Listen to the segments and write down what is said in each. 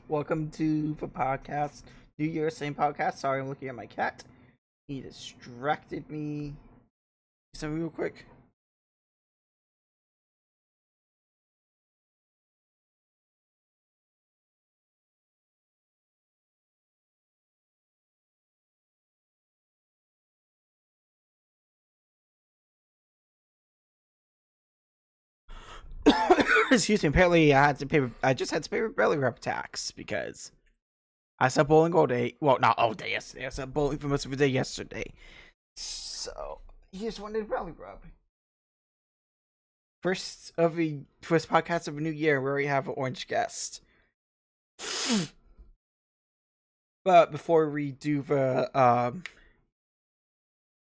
Welcome to the podcast. New Year, same podcast. Sorry, I'm looking at my cat. He distracted me. So real quick. Excuse me. Apparently, I just had to pay belly rub tax because I said bowling all day. Well, not all day yesterday. I said bowling for most of the day yesterday. So here's one of the belly rub. First podcast of a new year where we have an orange guest. But before we do the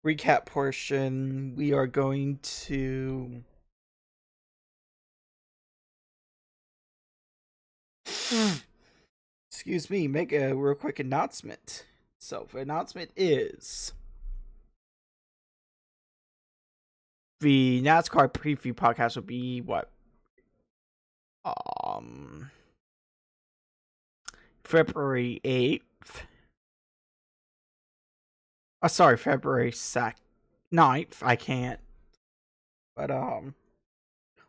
recap portion, we are going to excuse me, make a real quick announcement. So the announcement is the NASCAR preview podcast will be what? Um February 8th. Oh, sorry, February 9th. I can't. But our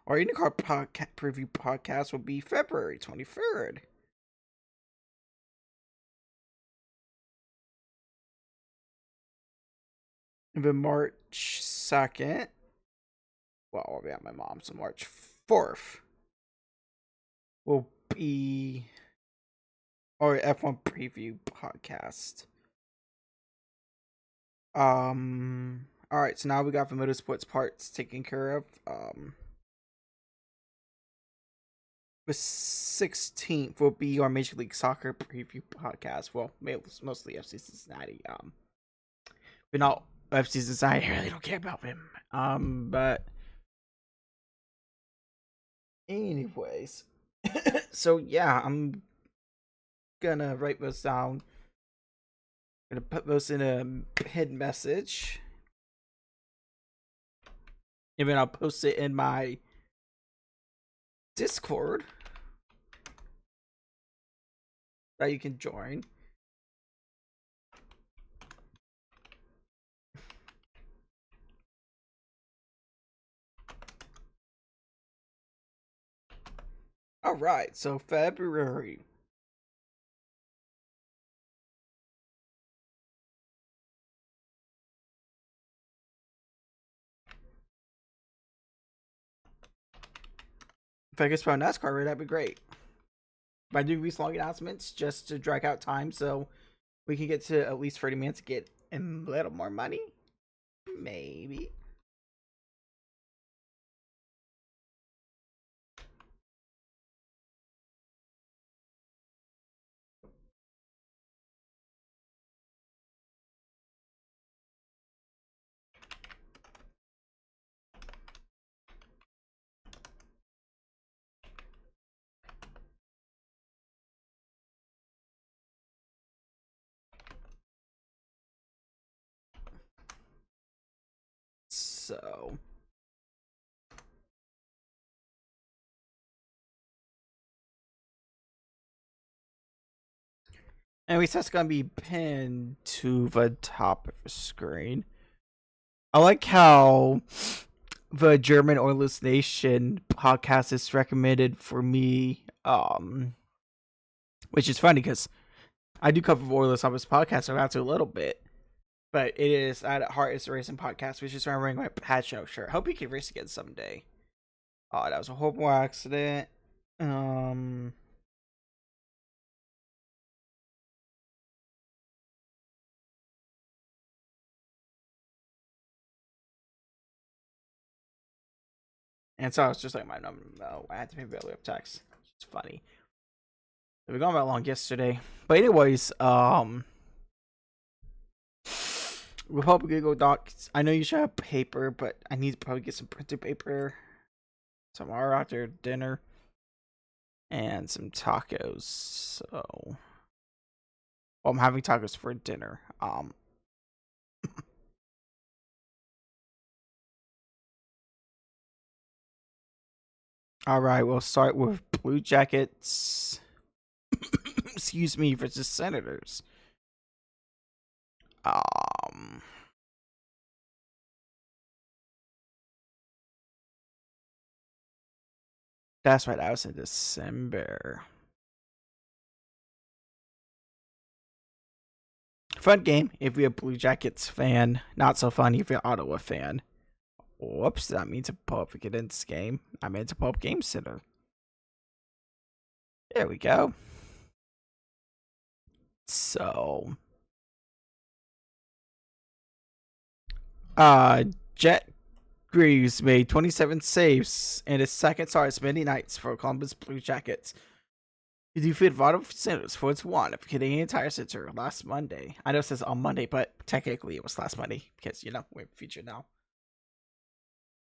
IndyCar preview podcast will be February 23rd. And then March 2nd. Well, I'll be at my mom's on March 4th. Will be our F1 preview podcast. All right, so now we got the motorsports parts taken care of. The 16th will be our Major League Soccer preview podcast. Well, mostly FC Cincinnati. But not FC Cincinnati. I really don't care about him. But anyways, so yeah, I'm gonna write those down. Gonna put those in a hidden message. And then I'll post it in my Discord that you can join. All right, so February. If I could spell NASCAR, that'd be great. If I do these long announcements just to drag out time so we can get to at least 30 minutes to get a little more money. Maybe. So. Anyways, that's gonna be pinned to the top of the screen. I like how the German Oilers Nation podcast is recommended for me, which is funny because I do cover Oilers on this podcast, so I have to a little bit. But it is at heart, it's a racing podcast, which is why I'm wearing my Pat Show shirt. Hope you can race again someday. Oh, that was a horrible accident. Um, and so I was just like, no, I had to pay belly up tax. It's funny. We gone that long yesterday, but anyways, Republic Go Docs. I know you should have paper, but I need to probably get some printed paper tomorrow after dinner and some tacos. So, well, I'm having tacos for dinner. All right, we'll start with Blue Jackets. excuse me, versus Senators. Um, that's right. That was in December. Fun game if you're a Blue Jackets fan. Not so fun if you're an Ottawa fan. Whoops, that means a pub get in this game. I meant to pub game center. There we go. So, Jet Greaves made 27 saves in his second start as many nights for Columbus Blue Jackets. He defeated Votto Senators 4-1 of Canadian Tire Center last Monday. I know it says on Monday, but technically it was last Monday because, we're featured now.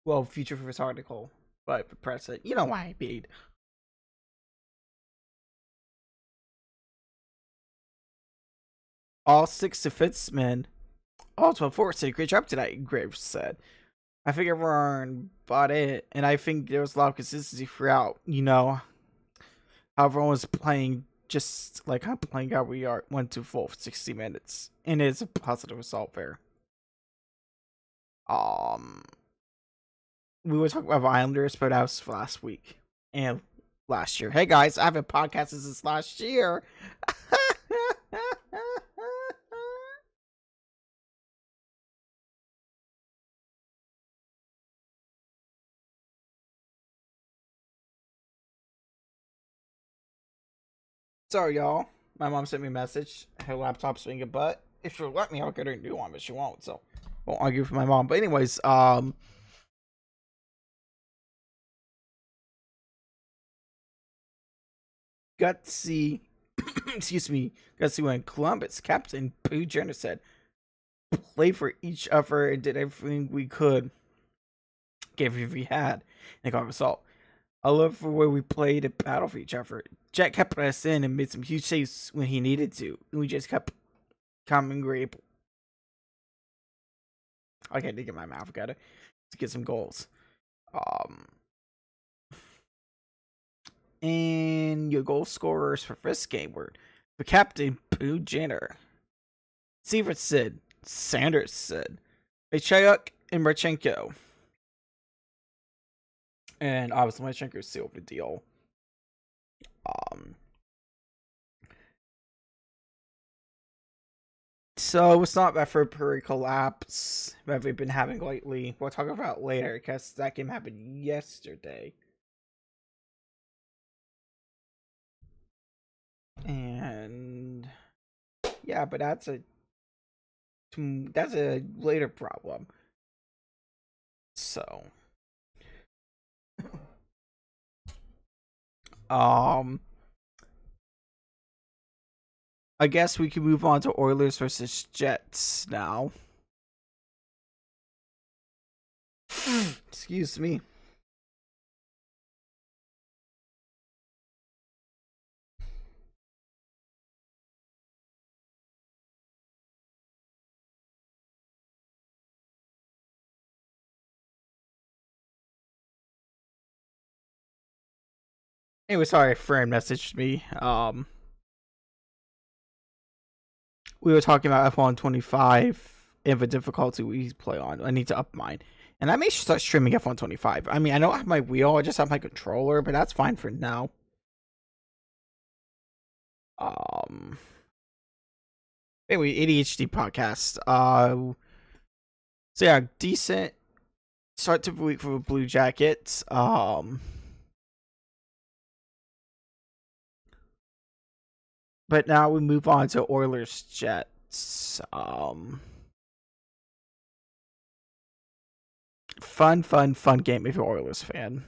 Well, featured for this article, but for present, you know why I paid. All 6 defensemen, all 12 forwards did a great job tonight, Graves said. I think everyone bought it, and I think there was a lot of consistency throughout, how everyone was playing just like how playing how we are 1-2 for 60 minutes. And it's a positive result there. We were talking about Islanders, but that was last week and last year. Hey guys, I haven't podcasted since last year. Sorry, y'all. My mom sent me a message. Her laptop's being a butt. If she'll let me, I'll get her a new one, but she won't, so won't argue with my mom. But anyways, Gutsy, excuse me, Gutsy when Columbus captain Pooh Jenner said, "Play for each other and did everything we could, gave everything we had, and got a result. I love the way we played and battled for each other. Jack kept us in and made some huge saves when he needed to, and we just kept coming great. I can't get my mouth together to get some goals. And your goal scorers for this game were the captain, Pooh Jenner, Severson, Sanderson, Machayuk, and Marchenko. And obviously, Marchenko sealed the deal. So it's not that February collapse that we've been having lately. We'll talk about later because that game happened yesterday. And yeah, but that's a later problem. So I guess we can move on to Oilers versus Jets now. Excuse me. Anyway, sorry, a friend messaged me. We were talking about F125 and the difficulty we play on. I need to up mine. And I may start streaming F125. I mean, I don't have my wheel, I just have my controller, but that's fine for now. Anyway, ADHD podcast. So yeah, decent start to the week for the Blue Jackets. But now we move on to Oilers Jets. Fun game if you're an Oilers fan.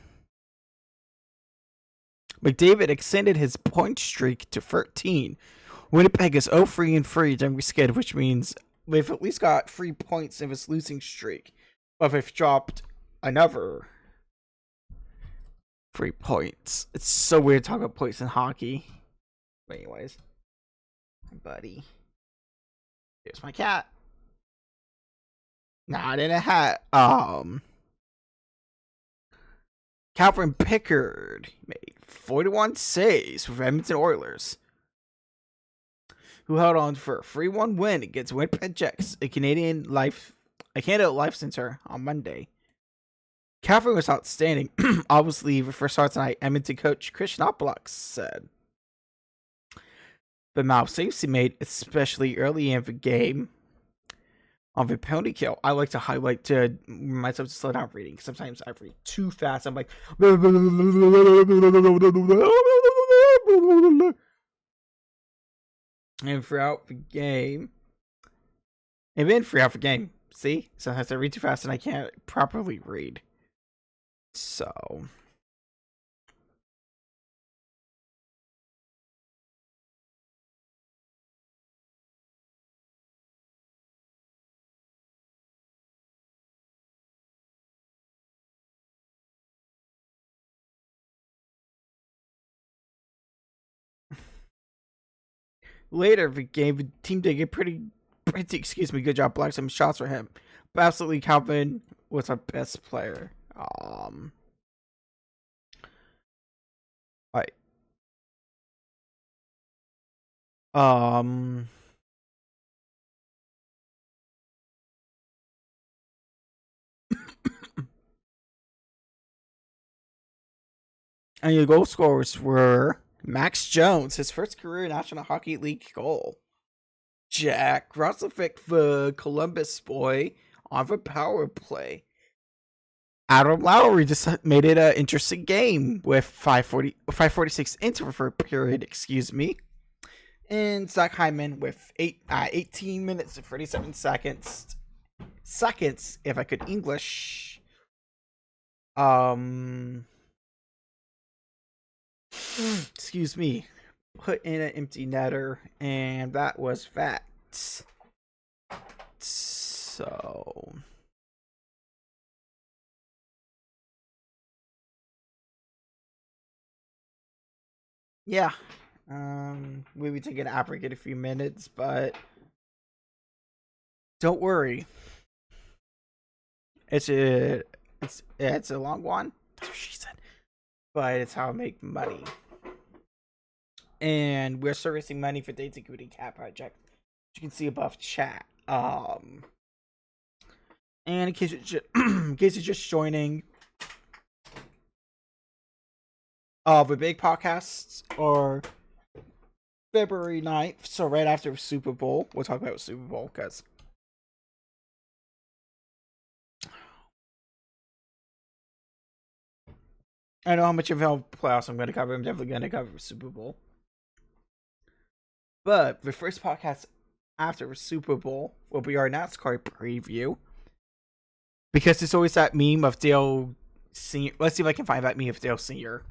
McDavid extended his point streak to 13. Winnipeg is 0-3 during the skid, which means they've at least got 3 points in this losing streak. But they've dropped another 3 points. It's so weird talking about points in hockey. But anyways, buddy. Here's my cat. Not in a hat. Calvin Pickard made 41 saves for Edmonton Oilers. who held on for a 3-1 win against Winnipeg Jets, a Canada life center on Monday. Catherine was outstanding. Obviously, the first start tonight, Edmonton coach Chris Knoblauch said. The amount of saves he made, especially early in the game, on the penalty kill, I like to highlight to myself to slow down reading. Sometimes I read too fast. I'm like, and throughout the game, see, sometimes I read too fast and I can't properly read. So. Later, the game, the team did a pretty good job blocking some shots for him. But absolutely, Calvin was our best player. Right. And your goal scorers were Max Jones, his first career National Hockey League goal. Jack Roslovic, the Columbus boy, on the power play. Adam Lowry just made it an interesting game with 5:46 into the third period, and Zach Hyman with 18 minutes and 37 seconds, if I could English. Excuse me. Put in an empty netter, and that was that. So. Yeah. We'll be taking an break in a few minutes, but don't worry. It's a long one. That's what she said. But it's how I make money. And we're servicing money for Data Security Cat Project. You can see above chat. And in case you're just joining, the big podcasts are February 9th, so right after Super Bowl. We'll talk about Super Bowl because I know how much of the playoffs I'm going to cover. I'm definitely going to cover Super Bowl. But the first podcast after the Super Bowl will be our NASCAR preview. Because there's always that meme of Dale Sr. Let's see if I can find that meme of Dale Sr.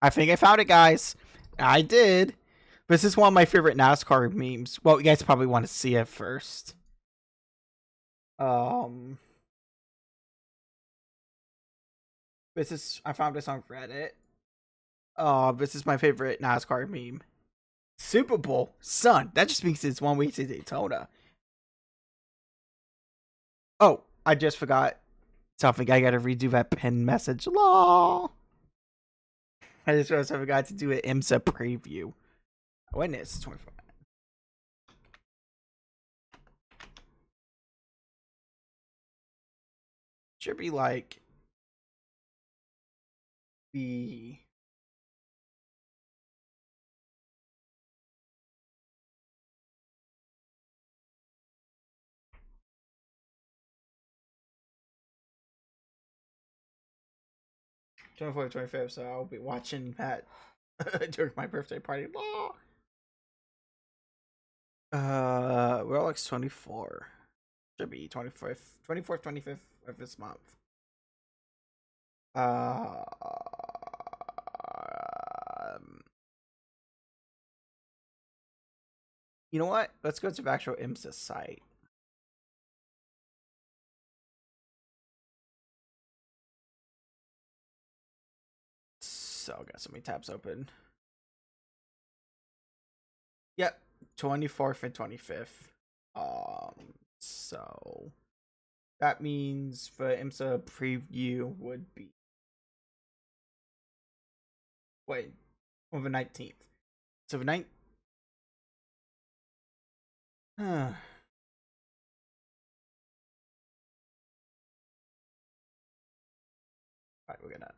I think I found it, guys. I did. This is one of my favorite NASCAR memes. Well, you guys probably want to see it first. I found this on Reddit. This is my favorite NASCAR meme. Super Bowl, son. That just means it's 1 week to Daytona. Oh, I just forgot something. I gotta redo that pin message. Law. I just realized I forgot to do an IMSA preview. When is 24? Should be like the #24, 25th. So I'll be watching that during my birthday party. Rolex 24 should be 24th, 25th of this month. You know what? Let's go to the actual IMSA site. So I got so many tabs open. Yep, 24th and 25th. So that means the IMSA preview would be on the 19th. So the 9th. Right, we're gonna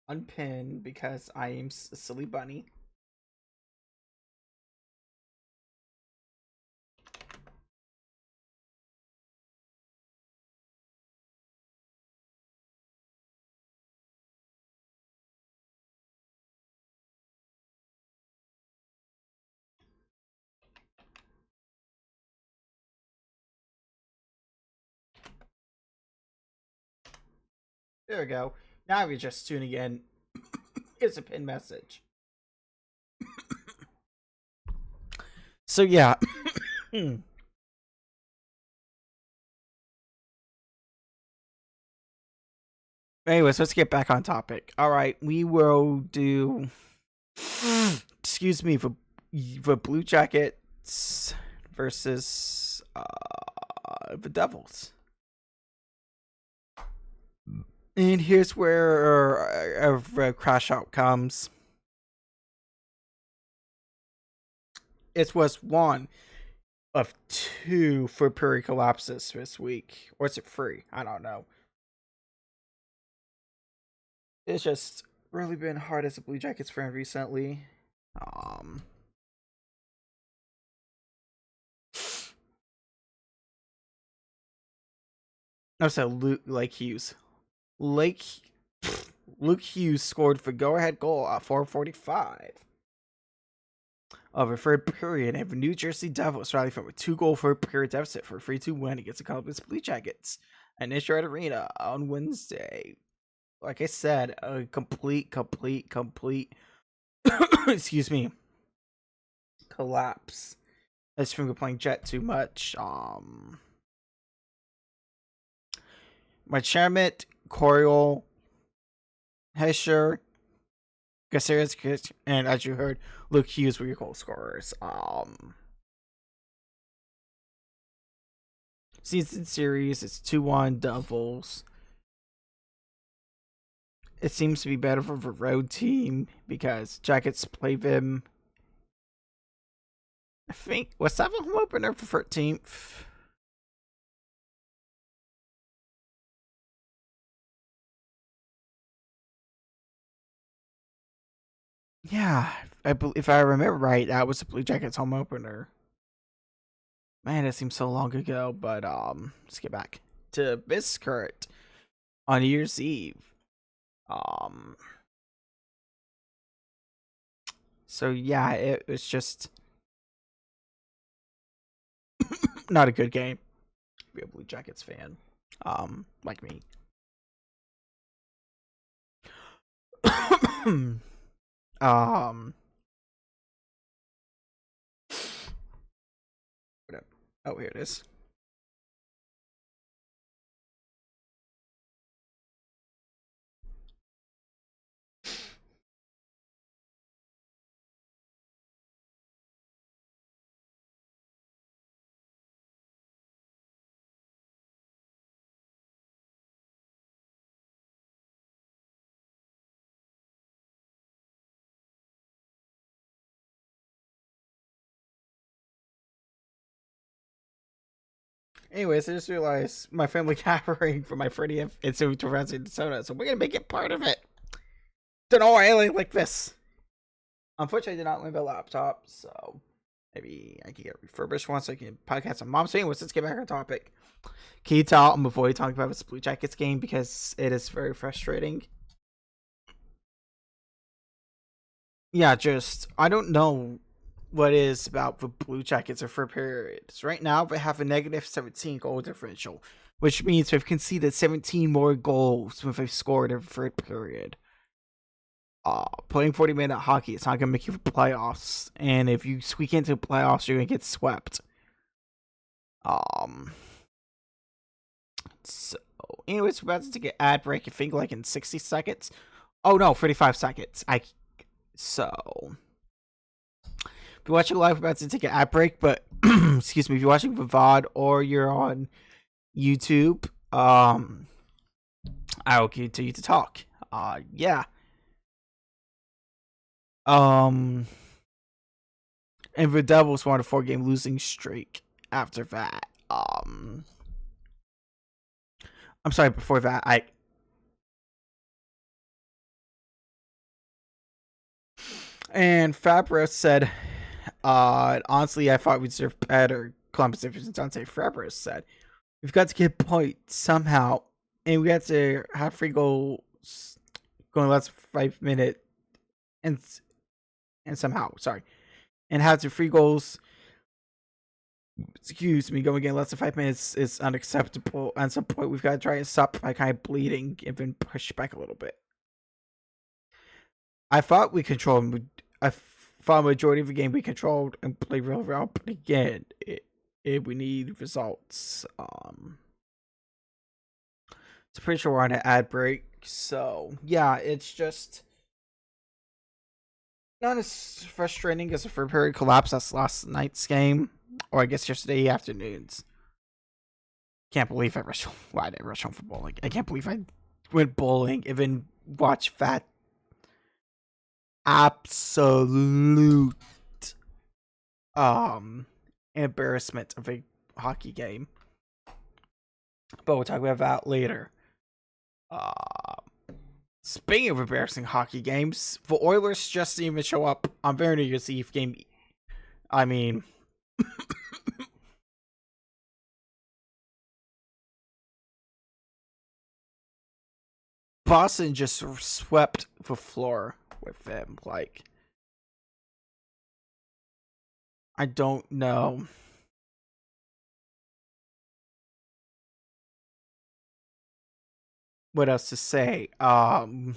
unpin because I am a silly bunny. There we go. Now if you're just tuning in, it's a pin message. So yeah. Anyways, let's get back on topic. All right, we will do. Excuse me, for Blue Jackets versus the Devils. And here's where a crash out comes. It was one of two for period collapses this week. Or is it three? I don't know. It's just really been hard as a Blue Jackets fan recently. No, so Luke Hughes. Luke Hughes scored for go-ahead goal at 4:45 of a third period, and the New Jersey Devils rallied from a 2-goal third period deficit for a 3-2 win against the Columbus Blue Jackets at Nishirat Arena on Wednesday. Like I said, a complete excuse me, collapse. That's from playing Jet too much. My chairman, Coriol, Hesher, Caceres, and as you heard, Luke Hughes were your goal scorers. Season series, it's 2-1 Devils. It seems to be better for the road team because Jackets play them. I think was that the home opener for 13th? Yeah, if I remember right, that was the Blue Jackets home opener. Man, it seems so long ago, but let's get back to this current on New Year's Eve. So yeah, it was just not a good game. Be a Blue Jackets fan, like me. Oh, here it is. Anyways, I just realized my family gathering for my 30th and so to Minnesota, so we're gonna make it part of it. Don't know why I like this. Unfortunately, I did not leave a laptop, so maybe I can get a refurbished one so I can podcast on Mom's. Anyways, let's get back on topic. Can you tell I'm avoiding talking about this Blue Jackets game because it is very frustrating? Yeah, just I don't know what is about the Blue Jackets for periods. Right now, they have a negative 17 goal differential, which means they've conceded 17 more goals than they've scored in the third period. Playing 40-minute hockey, it's not going to make you the playoffs, and if you squeak into the playoffs, you're going to get swept. So, anyways, we're about to take an ad break, I think, like in 60 seconds. Oh no, 45 seconds. So if you're watching live, we're about to take an ad break, but excuse me, if you're watching for VOD or you're on YouTube, I will continue to talk. Yeah. And the Devils won a 4-game losing streak after that. I'm sorry, before that, and Fabra said, honestly, I thought we deserved better. Columbus and Dante Fabra said, we've got to get points somehow, and we got to have free goals going less than 5 minutes, and somehow, sorry, and have to free goals. Excuse me, going in less than 5 minutes is unacceptable. At some point, we've got to try and stop by kind of bleeding and then push back a little bit. I thought we controlled. I thought majority of the game we controlled and played real well, but again, we need results. So pretty sure we're on an ad break. So yeah, it's just not as frustrating as a February collapse as last night's game, or I guess yesterday afternoon's. Can't believe I rushed. Why did I rush home for bowling? I can't believe I went bowling, even watched that absolute embarrassment of a hockey game. But we'll talk about that later. Speaking of embarrassing hockey games, the Oilers just didn't even show up on their New Year's Eve game. I mean, Boston just swept the floor with them. Like, I don't know what else to say. And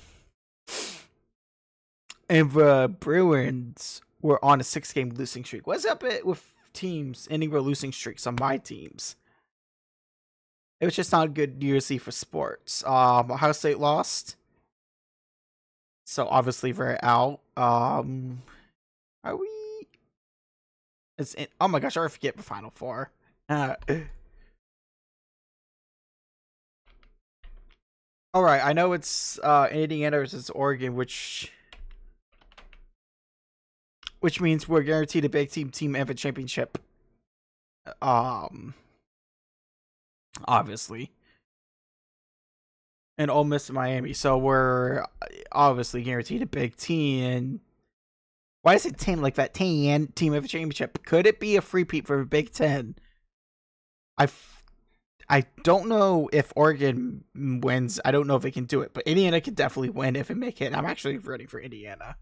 the Bruins were on a 6-game losing streak. What's up with teams ending their losing streaks on my teams? It was just not a good New Year's Eve for sports. Ohio State lost, so obviously they're out. Are we? Oh my gosh, I forget the Final Four. All right, I know it's Indiana versus Oregon, which means we're guaranteed a big team and a championship. Obviously, and Ole Miss and Miami, so we're obviously guaranteed a big team. Why is it 10 like that? 10 team of a championship. Could it be a free-peat for the Big Ten? I don't know if Oregon wins. I don't know if they can do it, but Indiana could definitely win if it make it. I'm actually rooting for Indiana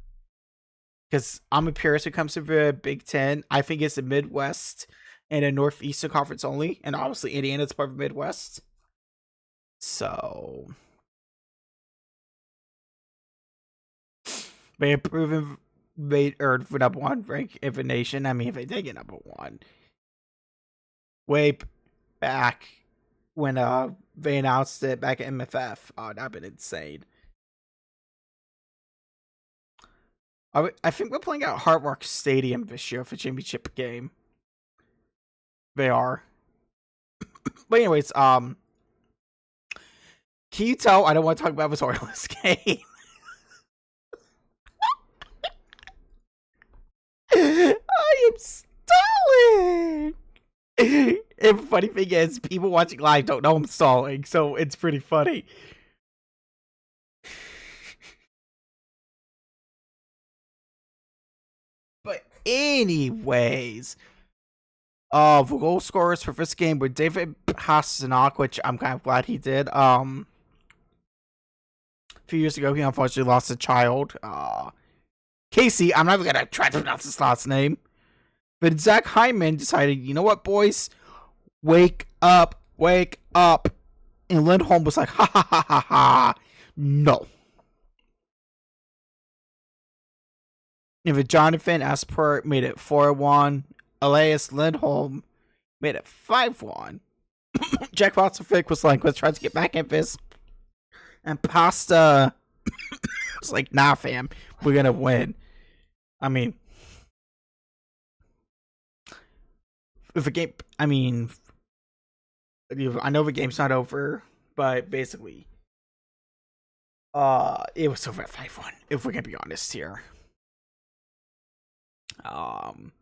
because I'm a purist when it comes to the Big Ten. I think it's the Midwest and a Northeastern Conference only, and obviously Indiana's part of the Midwest. So they have proven they earned for number one rank in the nation. I mean, if they did get number one, way back when they announced it back at MFF, that'd been insane. I think we're playing at Hard Rock Stadium this year for championship game. They are. But anyways, can you tell I don't want to talk about this Oilers game? I am stalling. And the funny thing is, people watching live don't know I'm stalling, so it's pretty funny. But anyways, the goal scorers for this game were David Pastrnak, which I'm kind of glad he did. A few years ago, he unfortunately lost a child. Casey, I'm not even gonna try to pronounce his last name. But Zach Hyman decided, you know what, boys? Wake up, wake up. And Lindholm was like, ha ha ha ha ha. No. And if Jonathan Asper made it 4-1, Elias Lindholm made it 5-1. Jack Roslovic was like, let's try to get back at this. And Pasta was like, nah, fam, we're gonna win. I mean, if a game, I mean, I know the game's not over, but basically, it was over at 5-1. If we're gonna be honest here. Um,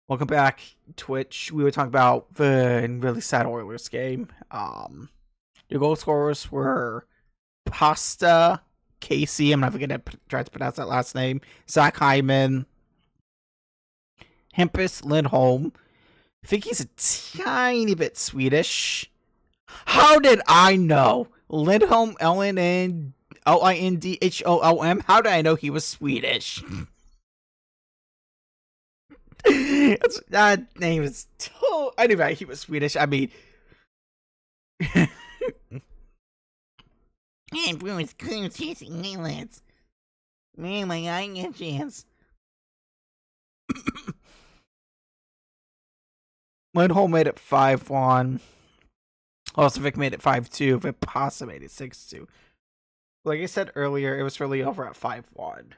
Welcome back, Twitch. We were talking about the really sad Oilers game. Your goal scorers were Pasta Casey. I'm never gonna try to pronounce that last name. Zach Hyman, Hampus Lindholm. I think he's a tiny bit Swedish. How did I know? Lindholm, Lindholm. How did I know he was Swedish? That name is I knew he was Swedish. I mean, everyone's clear chasing islands. Man, my eye get chance. Lindholm made it 5-1. Also, Vic made it 5-2. Vic Pasa made it 6-2. Like I said earlier, it was really over at 5-1.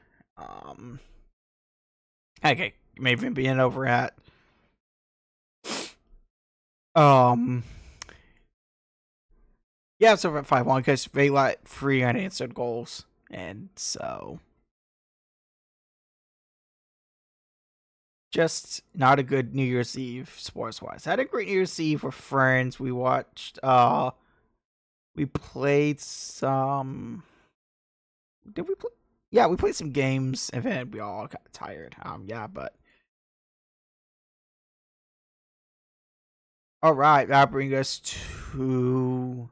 Okay, maybe being over at yeah, it's over at 5-1 because they let 3 unanswered goals, and so just not a good New Year's Eve sports wise. I had a great New Year's Eve with friends. We watched we played some did we play yeah, we played some games and then we all got tired. Yeah, but all right, that brings us to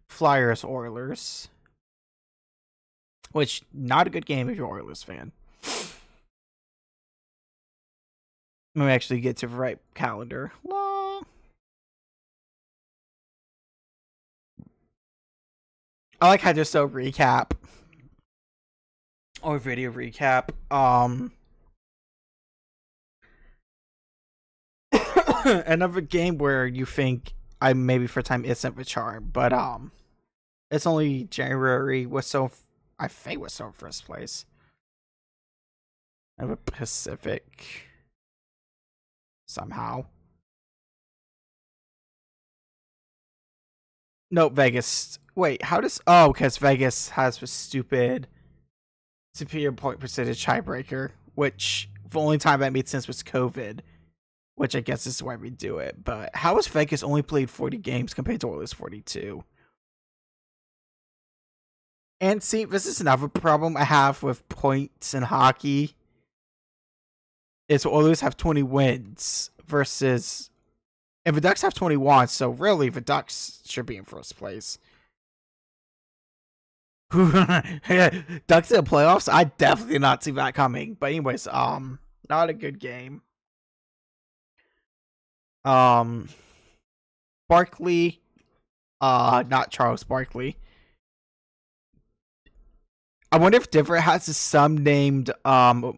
Flyers Oilers, which not a good game if you're an Oilers fan. Let me actually get to the right calendar. I like how just a recap or video recap. Another game where you think I maybe for time isn't the charm, but it's only January. I think was so first place. And the Pacific somehow. No, Vegas. Wait, how does because Vegas has the stupid superior point percentage tiebreaker, which the only time that made sense was COVID. Which I guess is why we do it. But how has Vegas only played 40 games compared to Oilers 42? And see, this is another problem I have with points in hockey. Is Oilers have 20 wins versus... And the Ducks have 21, so really the Ducks should be in first place. Ducks in the playoffs? I definitely did not see that coming. But anyways, not a good game. Barkley, not Charles Barkley. I wonder if Denver has a son named, or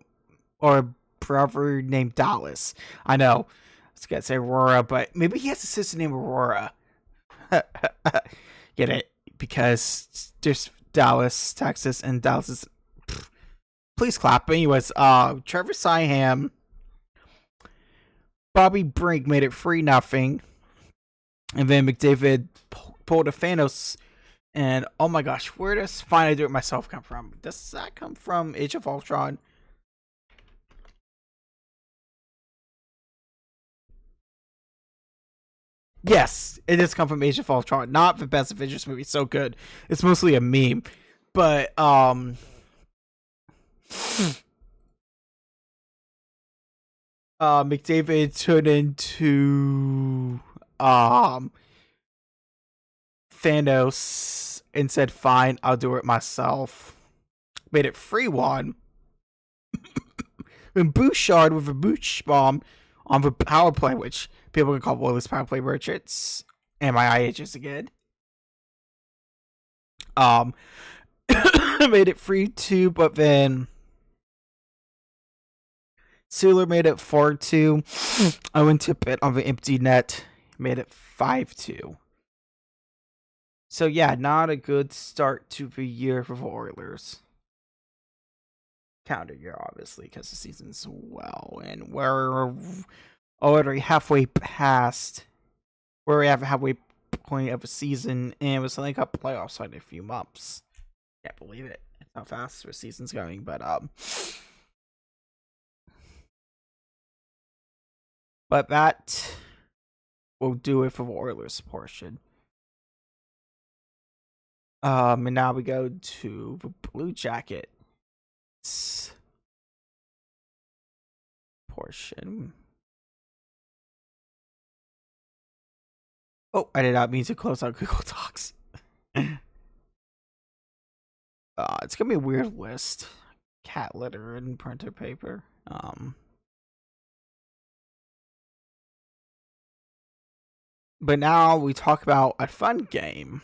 a brother named Dallas. I know, I was gonna say Aurora, but maybe he has a sister named Aurora. Get it? Because there's Dallas, Texas, and Dallas is... Please clap. Anyways, Trevor Syham, Bobby Brink made it 3-0. And then McDavid pulled a Thanos. And oh my gosh, where does Fine I Do It Myself come from? Does that come from Age of Ultron? Yes, it does come from Age of Ultron. Not the best Avengers movie, so good. It's mostly a meme. But McDavid turned into Thanos and said, "Fine, I'll do it myself." Made it 3-1. And Bouchard with a Booch bomb on the power play, which people can call Oilers power play merchants. And my IHs again. Made it 3-2, but then Suler made it 4-2. Owen Tippett on the empty net made it 5-2. So yeah, not a good start to the year for the Oilers. Calendar year, obviously, because the season's well, and we're already halfway past. Where we have a halfway point of a season, and we're something up playoffs in a few months. Can't believe it. It's how fast the season's going, but that will do it for the Oilers portion. And now we go to the Blue Jackets portion. Oh, I did not mean to close out Google Docs. It's gonna be a weird list. Cat litter and printer paper. But now we talk about a fun game.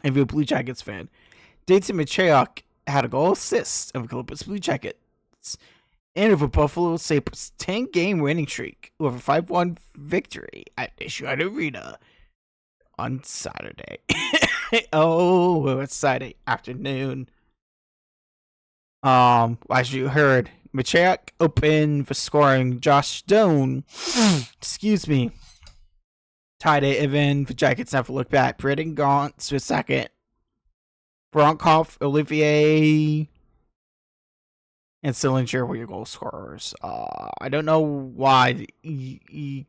If you're a Blue Jackets fan, Dayton Michayuk had a goal assist of Columbus Blue Jackets and of a Buffalo Sabres 10-game winning streak with a 5-1 victory at Nationwide Arena on Saturday. Oh, it's Saturday afternoon. As you heard, Michayuk opened for scoring. Josh Stone, excuse me, tied it even. The Jackets never look back. Britton Gauntz was second. Bronkoff, Olivier, and Sillinger were your goal scorers. I don't know why the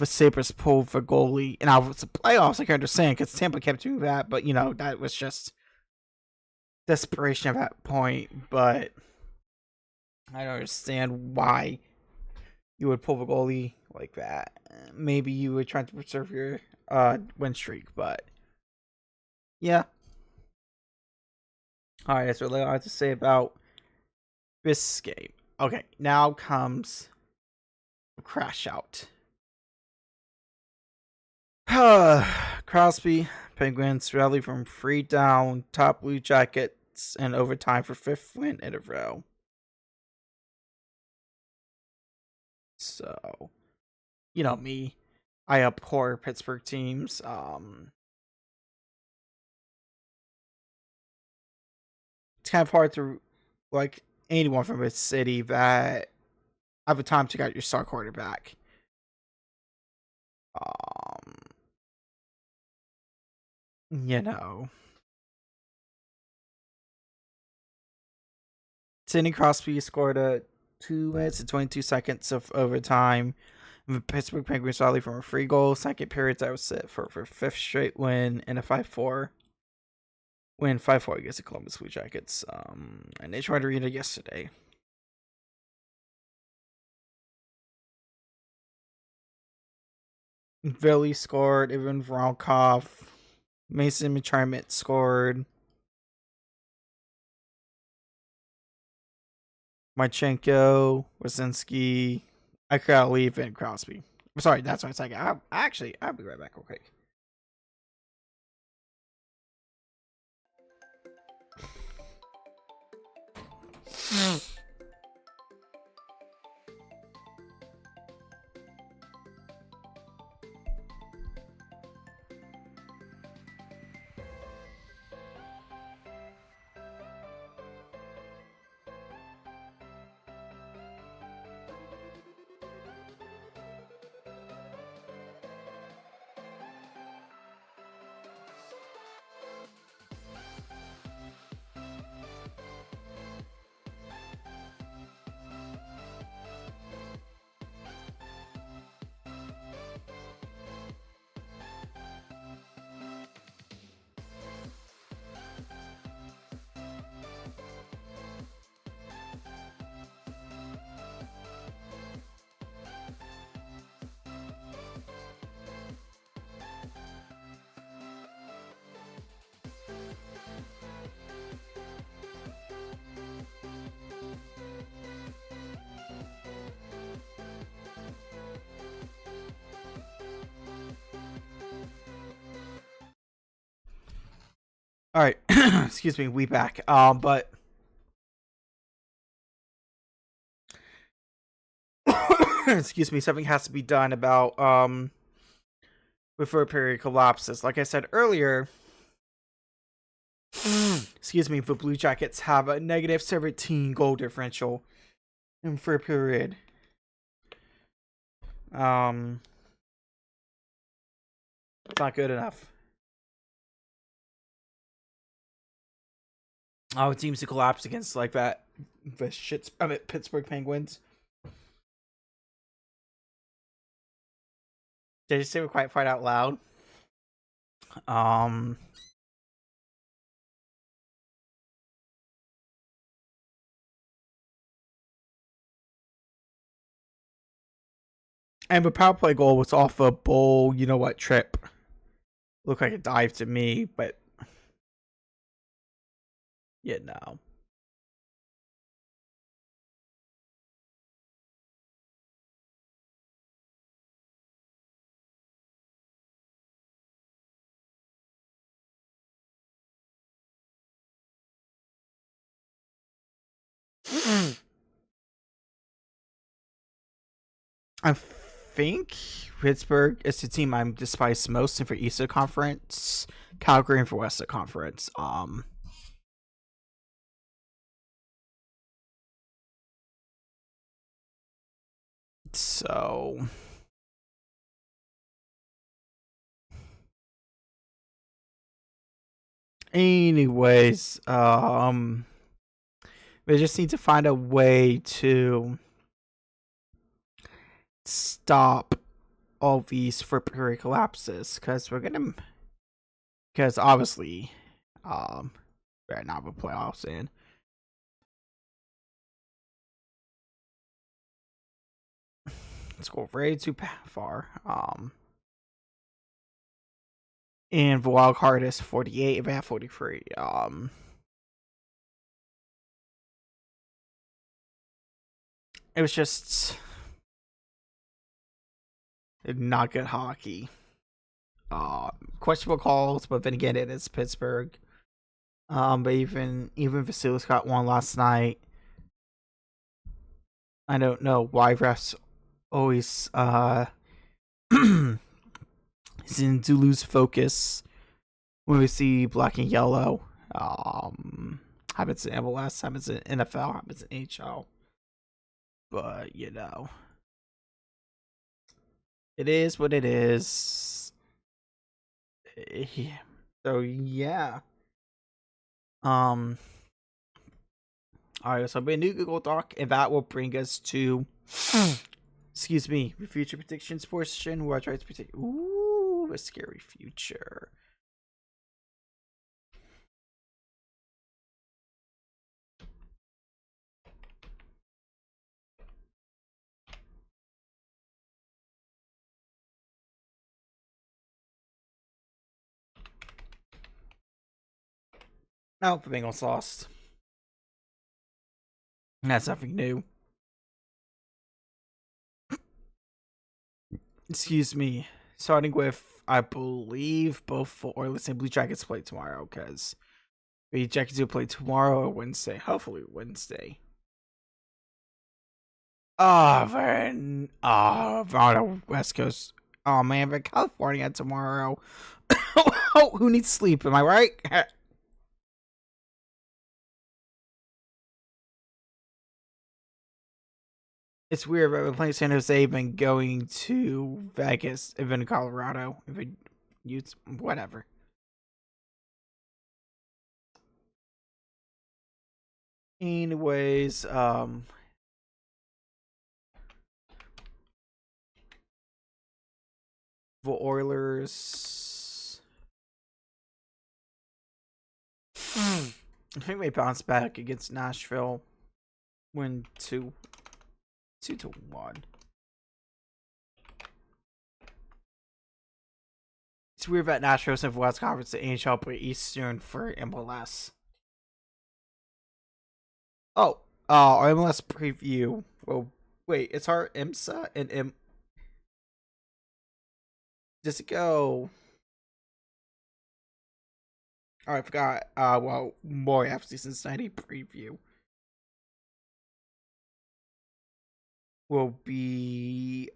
Sabres pulled the goalie. And now it's the playoffs, I can understand, because Tampa kept doing that. But, that was just desperation at that point. But I don't understand why you would pull the goalie like that. Maybe you were trying to preserve your win streak, but yeah. All right, that's really all I have to say about this game. Okay, now comes Crash Out. Crosby, Penguins rally from 3 down, top Blue Jackets, and overtime for 5th win in a row. So, me, I abhor Pittsburgh teams. It's kind of hard to like anyone from a city that have a time to get your star quarterback. Um, you know, Sidney Crosby scored a 2 minutes and 22 seconds of overtime. The Pittsburgh Penguins rally from a 3-goal second period that was set for 5th straight win and a 5-4 win 5-4 against the Columbus Blue Jackets. And they tried to read it yesterday. Villy scored. Ivan Vronkov, Mason McTermott scored. Marchenko, Wazinski, I gotta leave, and Crosby. I'm sorry, that's what it's like. I'll be right back real quick. All right, excuse me, we back. But excuse me, something has to be done about before a period collapses. Like I said earlier, excuse me, the Blue Jackets have a negative 17 goal differential in for a period. It's not good enough. Oh, it seems to collapse against like that. The Pittsburgh Penguins. Did you say we're quite fight out loud? And the power play goal was off a bull, you know what, trip. Looked like a dive to me, but yeah, no. I think Pittsburgh is the team I'm despise most in for Eastern Conference. Calgary for Western Conference. So anyways, we just need to find a way to stop all these for period collapses because obviously right now the playoffs in. Let's go way too far. And the wild card is 48, if I have 43. It was just not good hockey. Questionable calls, but then again, it is Pittsburgh. But even Vasilis got one last night. I don't know why refs always seem to lose focus when we see black and yellow. Happens in MLS, happens in NFL, happens in NHL. But you know, it is what it is. So yeah. All right, so I'll be a new Google Doc, and that will bring us to, excuse me, the future predictions portion where I try to predict. Ooh, a scary future. Oh, the Bengals lost. That's nothing new. Excuse me. Starting with, I believe both the Oilers and Blue Jackets play tomorrow because the Jackets will play tomorrow or Wednesday. Hopefully Wednesday. Then on the West Coast. Oh man, but California tomorrow. Oh, who needs sleep? Am I right? It's weird, but we're playing San Jose, been going to Vegas, even Colorado. If it use whatever. Anyways, the Oilers. I think they bounce back against Nashville. Win 2-1. It's weird that Nashville's in the West Conference, the NHL play Eastern for MLS. Oh, our MLS preview. Oh, wait, it's our IMSA and Does it go? Oh, I forgot. Well, more FC Cincinnati preview will be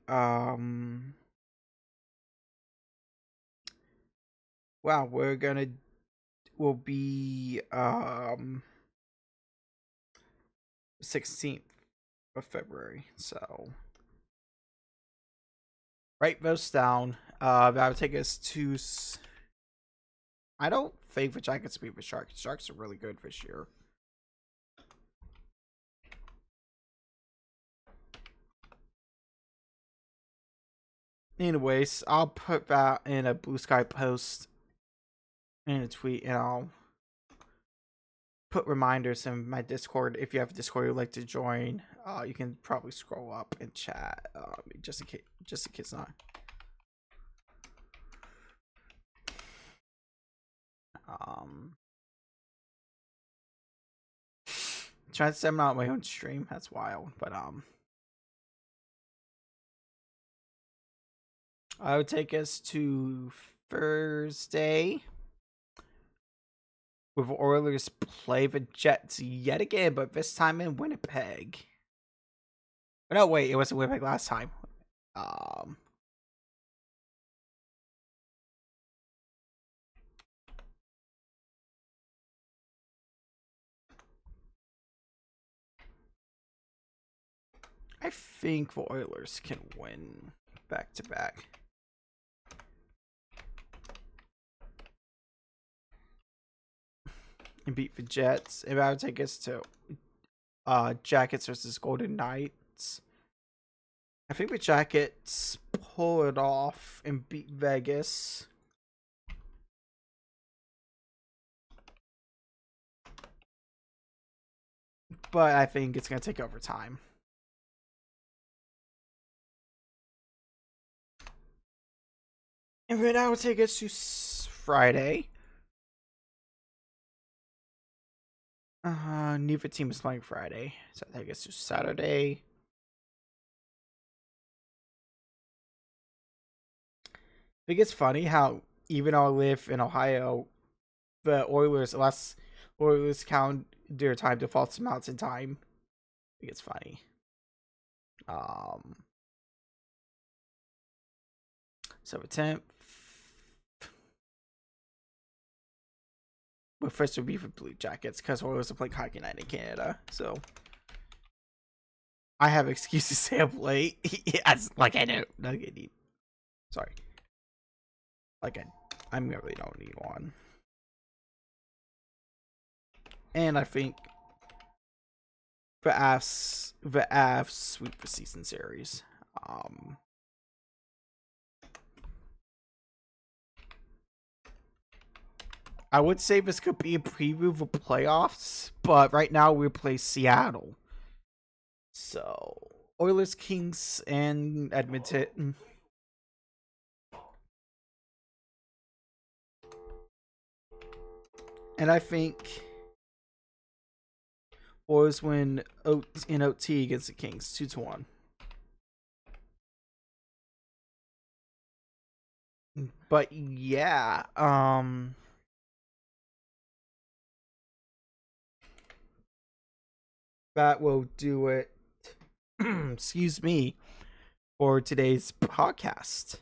Wow, will be 16th of February. So write those down. That would take us to. I don't think the Jackets beat the Sharks. Sharks are really good this year. Anyways, I'll put that in a Blue Sky post in a tweet, and I'll put reminders in my Discord. If you have a Discord you'd like to join, you can probably scroll up and chat, just in case not. Trying to send out my own stream. That's wild, but I would take us to Thursday with Oilers play the Jets yet again, but this time in Winnipeg. No, wait, it wasn't Winnipeg last time. I think the Oilers can win back to back. And beat the Jets. And that would take us to Jackets versus Golden Knights. I think the Jackets pull it off and beat Vegas. But I think it's going to take overtime. And then I would take us to Friday. Neither team is playing Friday. So I take us to Saturday. I think it's funny how even though I live in Ohio, the Oilers count their time defaults to Mountain Time. I think it's funny. So attempt. But first would be for Blue Jackets because Oilers are playing Hockey Night in Canada. So I have excuses to stay up late. Yes, like I know. Sorry. Like I really don't need one. And I think the Avs sweep the season series. I would say this could be a preview of the playoffs, but right now we play Seattle. So Oilers, Kings, and Edmonton. And I think Oilers win in OT against the Kings 2-1. But yeah, that will do it. Excuse me, for today's podcast.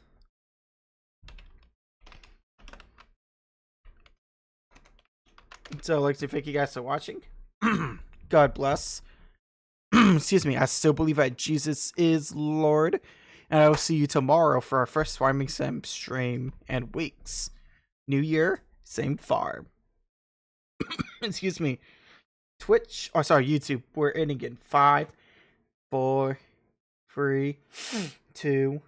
So I'd like to thank you guys for watching. God bless. Excuse me. I still believe that Jesus is Lord. And I will see you tomorrow for our first Farming Sim stream and weeks. New Year, same farm. Excuse me. Twitch, or sorry, YouTube. We're ending in 5, 4, 3, 2,